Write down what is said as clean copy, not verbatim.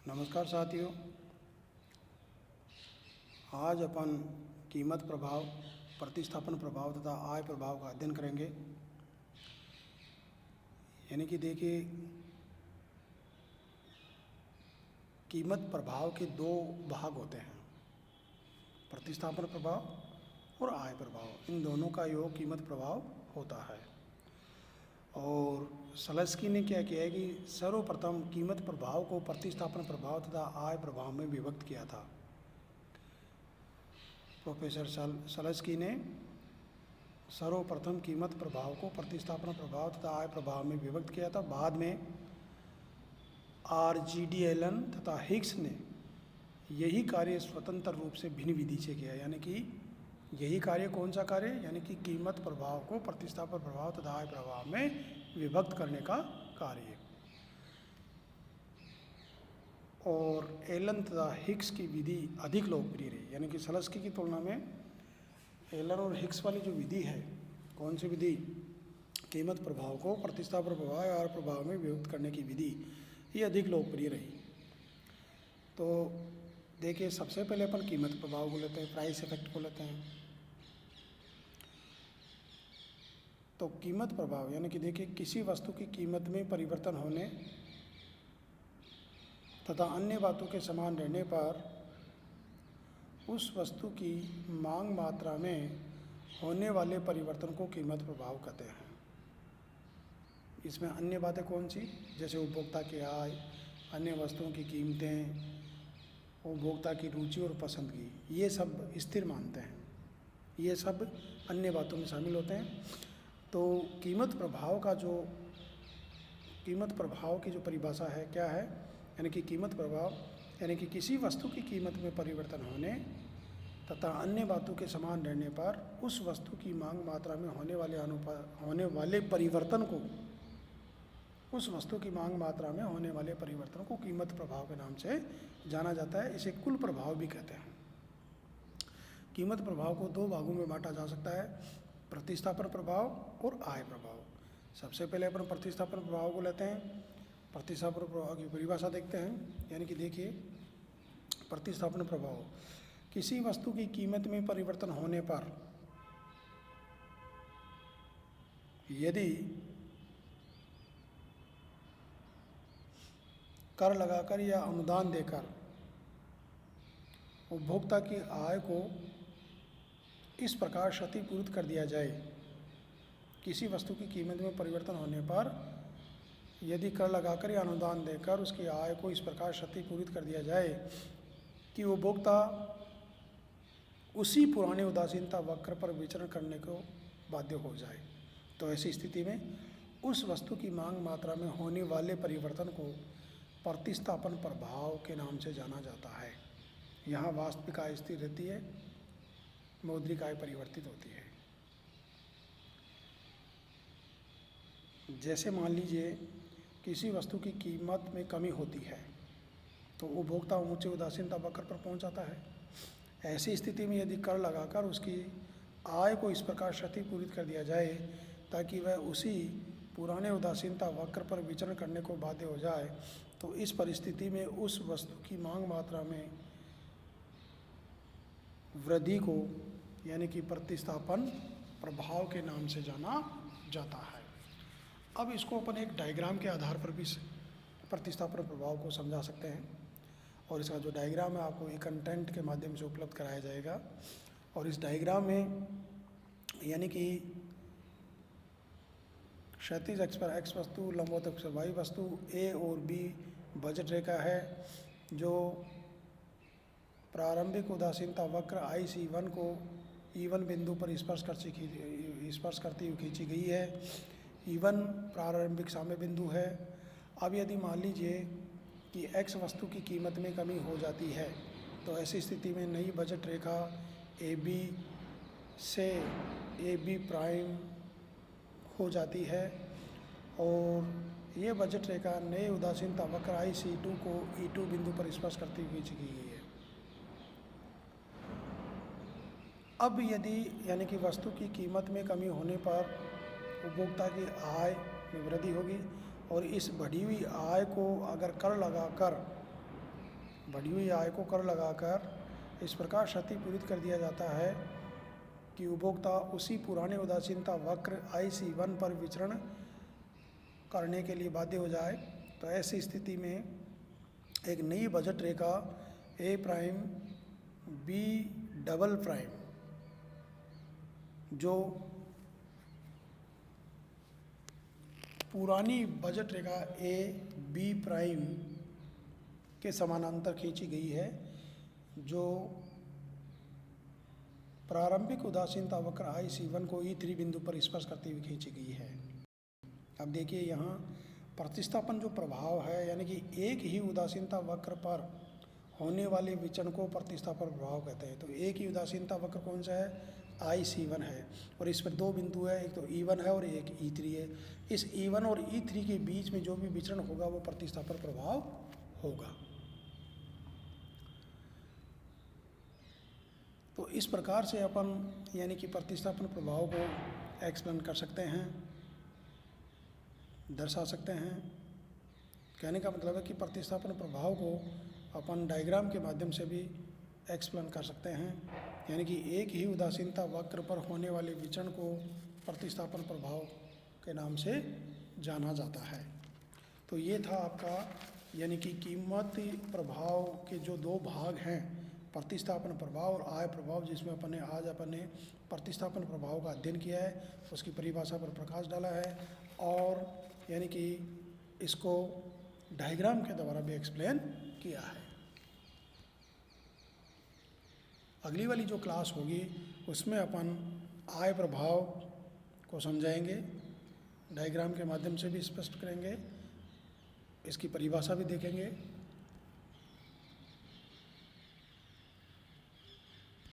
नमस्कार साथियों। आज अपन कीमत प्रभाव, प्रतिस्थापन प्रभाव तथा आय प्रभाव का अध्ययन करेंगे। यानी कि देखिए, कीमत प्रभाव के दो भाग होते हैं, प्रतिस्थापन प्रभाव और आय प्रभाव। इन दोनों का योग कीमत प्रभाव होता है। और सलस्की ने क्या किया है कि सर्वप्रथम कीमत प्रभाव को प्रतिस्थापन प्रभाव तथा आय प्रभाव में विभक्त किया था। प्रोफेसर सलस्की ने सर्वप्रथम कीमत प्रभाव को प्रतिस्थापन प्रभाव तथा आय प्रभाव में विभक्त किया था। बाद में RGD एलन तथा हिग्स ने यही कार्य स्वतंत्र रूप से भिन्न विधि से किया। यानी कि यही कार्य कौन सा कार्य, यानी कि कीमत प्रभाव को प्रतिस्थापन प्रभाव तथा आय प्रभाव में विभक्त करने का कार्य। और एलन तथा हिग्स की विधि अधिक लोकप्रिय रही। यानी कि सलस्की की तुलना में एलन और हिग्स वाली जो विधि है, कौन सी विधि, कीमत प्रभाव को प्रतिस्थापन प्रभाव और आय प्रभाव में विभक्त करने की विधि, ये अधिक लोकप्रिय रही। तो देखिए, सबसे पहले अपन कीमत प्रभाव को लेते हैं, प्राइस इफेक्ट को लेते हैं। तो कीमत प्रभाव यानी कि देखिए, किसी वस्तु की कीमत में परिवर्तन होने तथा अन्य बातों के समान रहने पर उस वस्तु की मांग मात्रा में होने वाले परिवर्तन को कीमत प्रभाव कहते हैं। इसमें अन्य बातें कौन सी, जैसे उपभोक्ता की आय, अन्य वस्तुओं की कीमतें, उपभोक्ता की रुचि और पसंदगी, ये सब स्थिर मानते हैं। ये सब अन्य बातों में शामिल होते हैं। तो कीमत प्रभाव की जो परिभाषा है क्या है, यानी कि कीमत प्रभाव यानी कि किसी वस्तु की कीमत में परिवर्तन होने तथा अन्य बातों के समान रहने पर उस वस्तु की मांग मात्रा में होने वाले परिवर्तन को, उस वस्तु की मांग मात्रा में होने वाले परिवर्तन को कीमत प्रभाव के नाम से जाना जाता है। इसे कुल प्रभाव भी कहते हैं। कीमत प्रभाव को दो भागों में बांटा जा सकता है, प्रतिस्थापन प्रभाव और आय प्रभाव। सबसे पहले अपन प्रतिस्थापन प्रभाव को लेते हैं। प्रतिस्थापन प्रभाव की परिभाषा देखते हैं। यानी कि देखिए, प्रतिस्थापन प्रभाव किसी वस्तु की कीमत में परिवर्तन होने पर यदि कर लगाकर या अनुदान देकर उपभोक्ता की आय को इस प्रकार क्षतिपूर्त कर दिया जाए, किसी वस्तु की कीमत में परिवर्तन होने पर यदि कर लगाकर या अनुदान देकर उसकी आय को इस प्रकार क्षतिपूर्त कर दिया जाए कि उपभोक्ता उसी पुराने उदासीनता वक्र पर विचरण करने को बाध्य हो जाए, तो ऐसी स्थिति में उस वस्तु की मांग मात्रा में होने वाले परिवर्तन को प्रतिस्थापन प्रभाव के नाम से जाना जाता है। यहाँ वास्तविक आय स्थिर रहती है, मौद्रिक आय परिवर्तित होती है। जैसे मान लीजिए, किसी वस्तु की कीमत में कमी होती है तो उपभोक्ता ऊंचे उदासीनता वक्र पर पहुंच जाता है। ऐसी स्थिति में यदि कर लगाकर उसकी आय को इस प्रकार क्षतिपूर्त कर दिया जाए ताकि वह उसी पुराने उदासीनता वक्र पर विचरण करने को बाध्य हो जाए, तो इस परिस्थिति में उस वस्तु की मांग मात्रा में वृद्धि को यानी कि प्रतिस्थापन प्रभाव के नाम से जाना जाता है। अब इसको अपन एक डायग्राम के आधार पर भी प्रतिस्थापन प्रभाव को समझा सकते हैं। और इसका जो डायग्राम है आपको एक कंटेंट के माध्यम से उपलब्ध कराया जाएगा। और इस डायग्राम में यानी कि क्षैतिज अक्ष पर x वस्तु, लंबवत अक्ष पर y वस्तु, A और B बजट रेखा है जो प्रारंभिक उदासीनता वक्र IC1 को E1 बिंदु पर स्पर्श करती हुई खींची गई है। E1 प्रारंभिक साम्य बिंदु है। अब यदि मान लीजिए कि x वस्तु की कीमत में कमी हो जाती है, तो ऐसी स्थिति में नई बजट रेखा AB से AB प्राइम हो जाती है और ये बजट रेखा नए उदासीनता वक्र IC2 को E2 बिंदु पर स्पर्श करती हुई खींची गई है। अब यदि यानी कि वस्तु की कीमत में कमी होने पर उपभोक्ता की आय में वृद्धि होगी और इस बढ़ी हुई आय को अगर कर लगाकर बढ़ी हुई आय को कर लगाकर इस प्रकार क्षतिपूरित कर दिया जाता है कि उपभोक्ता उसी पुराने उदासीनता वक्र IC1 पर विचरण करने के लिए बाध्य हो जाए। तो ऐसी स्थिति में एक नई budget Rekha A prime B double prime जो पुरानी budget Rekha A B prime के समानांतर खींची गई है, जो प्रारंभिक उदासीनता वक्र IC1 को E3 बिंदु पर स्पर्श करते हुए खींची गई है। अब देखिए यहाँ प्रतिस्थापन जो प्रभाव है, यानी कि एक ही उदासीनता वक्र पर होने वाले विचरण को प्रतिस्थापन प्रभाव कहते हैं। तो एक ही उदासीनता वक्र कौन सा है? IC1 है, और इस पर दो बिंदु है, एक तो E1 है और एक E3 है। इस E1 और E3 के बीच में जो भी विचरण होगा वो प्रतिस्थापन प्रभाव होगा। तो इस प्रकार से अपन यानी कि प्रतिस्थापन प्रभाव को एक्सप्लेन कर सकते हैं, दर्शा सकते हैं। कहने का मतलब है कि प्रतिस्थापन प्रभाव को अपन डायग्राम के माध्यम से भी एक्सप्लेन कर सकते हैं, यानी कि एक ही उदासीनता वक्र पर होने वाले विचरण को प्रतिस्थापन प्रभाव के नाम से जाना जाता है। तो ये था आपका यानी कि कीमत प्रभाव के जो दो भाग हैं, प्रतिस्थापन प्रभाव और आय प्रभाव, जिसमें आज अपन ने प्रतिस्थापन प्रभाव का अध्ययन किया है, उसकी परिभाषा पर प्रकाश डाला है और यानी कि इसको डायग्राम के द्वारा भी एक्सप्लेन किया है। अगली वाली जो क्लास होगी उसमें अपन आय प्रभाव को समझाएंगे, डायग्राम के माध्यम से भी स्पष्ट करेंगे, इसकी परिभाषा भी देखेंगे।